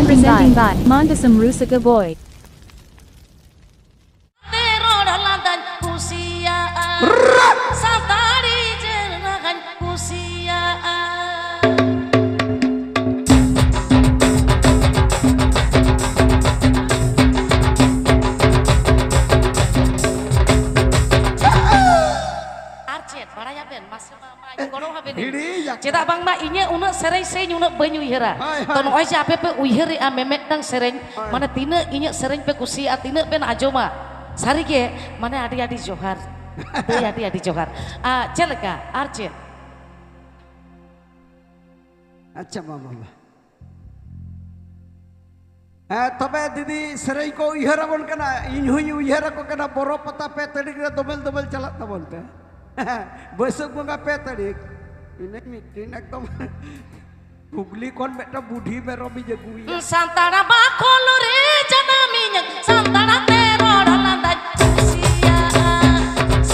presenting by Mondasum Rusaka Boy. Cedak bang mak inya unak sereng sereng unak banyu ihara. Tono aja apa pe uihari a memet dang sereng. Mana tina inya sereng pe kusi a tina pe ajoma. Sari ke mana adi johar. Adi johar. Celaka arcet. अच्छा मामा तबे दीदी सेरें को उहरा बन कना इन हुई उहरा को कना बोरो पता पे तड़ी रे दोबल दोबल चला तबन पे बैसक बंगा पे तड़ी इने मिटिन एकदम गुगली कोन बेटा बूढ़ी में रबी जगुई संतारा बाखोलो रे जनमिnya संतारा तेरो डलंदा कुसिया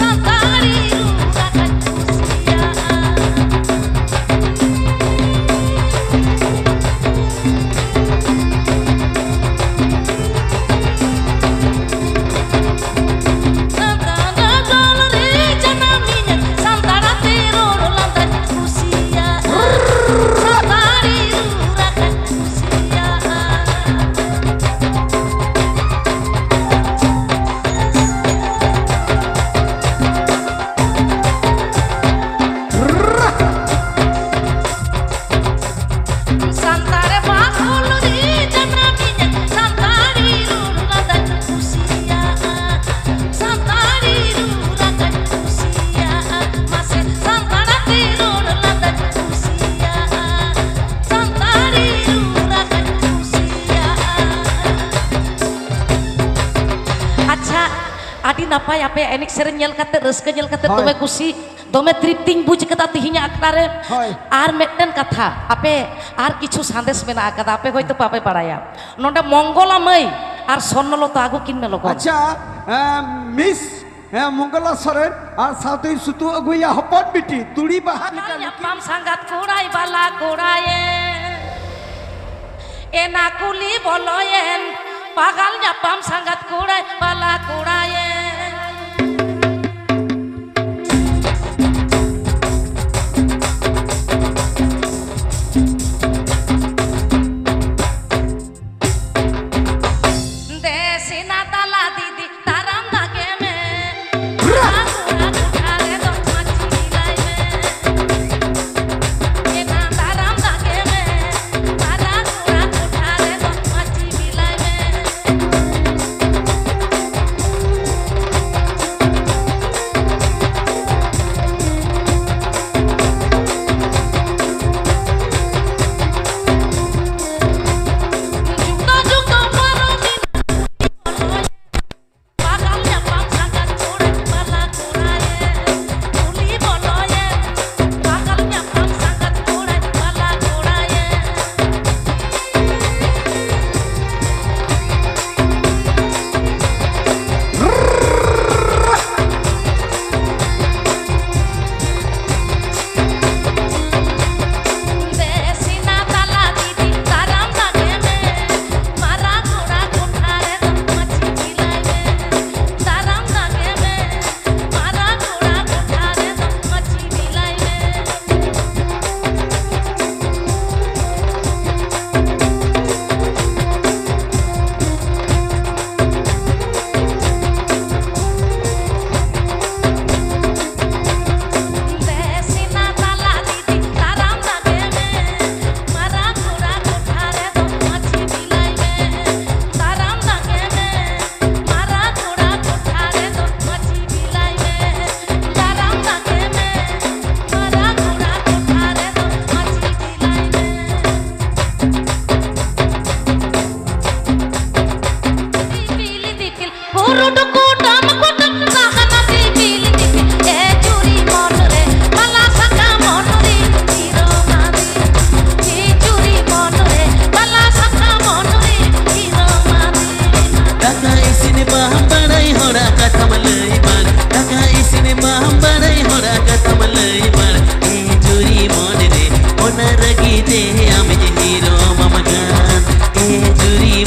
संतारी रूराkan कुसिया Napa ya pe enik sering nyel kate reska nyel kate dome kusi dome drifting buj kata tihinya aktare ar meten katha ape ar kichu sandes mena akada ape hoyto pape paraya nonda mongola mai ar sonnolo to agu kin melo acha miss mongola soren ar saute sutu aguya hopot biti turi bahar nikal pam sangat kurai bala kuraye enakuli boloyen pagalnya pam sangat kurai bala kuraye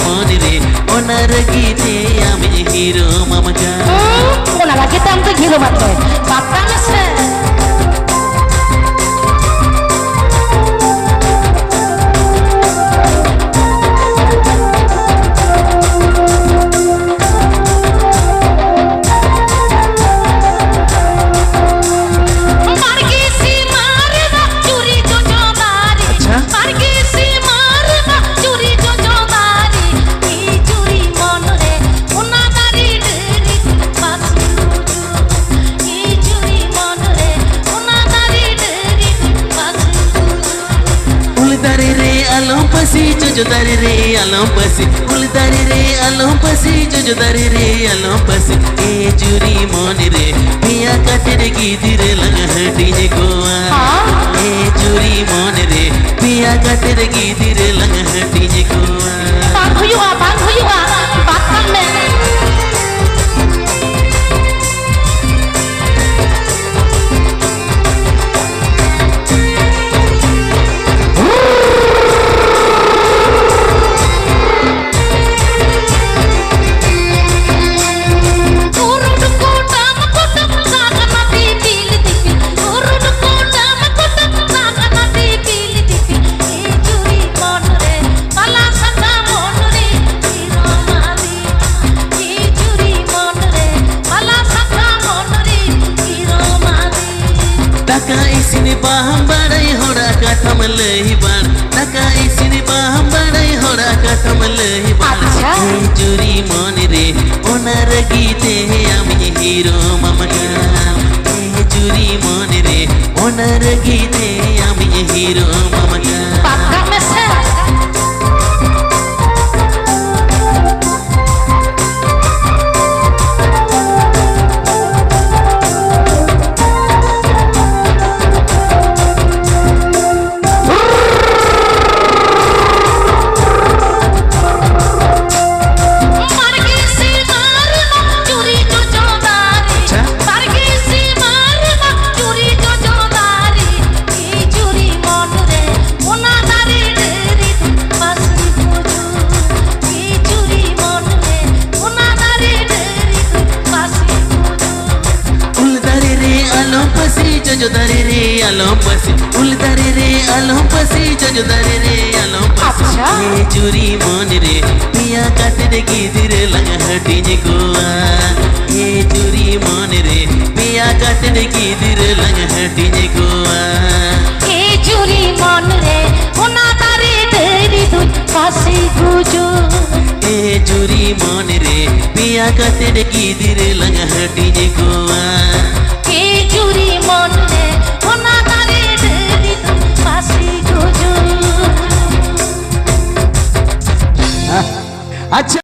মন রে ওনার গীতে আমি hero মামা ওনা লাগে তো আমি hero মাত্র বাপ্পা আছে Jodari re alam pasi uldari re alam pasi jodari re alam pasi e juri mon re piya katere gidire laga dije goa e juri mon re piya katere gidire laga dije goa bang huyua batang me জুরি মন রে ওনার গীতে আমি hero মামা জুরি মন রে ওনার গীতে আমি hero মামা পাক্কা মেসে jodari re alam pasi uldari re alam pasi jodari re alam pasi e juri mon re piya katere gidire laga dije goa e juri mon re piya katere gidire laga dije goa e juri mon re ona tare teri tu pasi gujo e juri mon re piya katere gidire laga dije goa e juri mon re ona tare teri tu pasi gujo अच्छा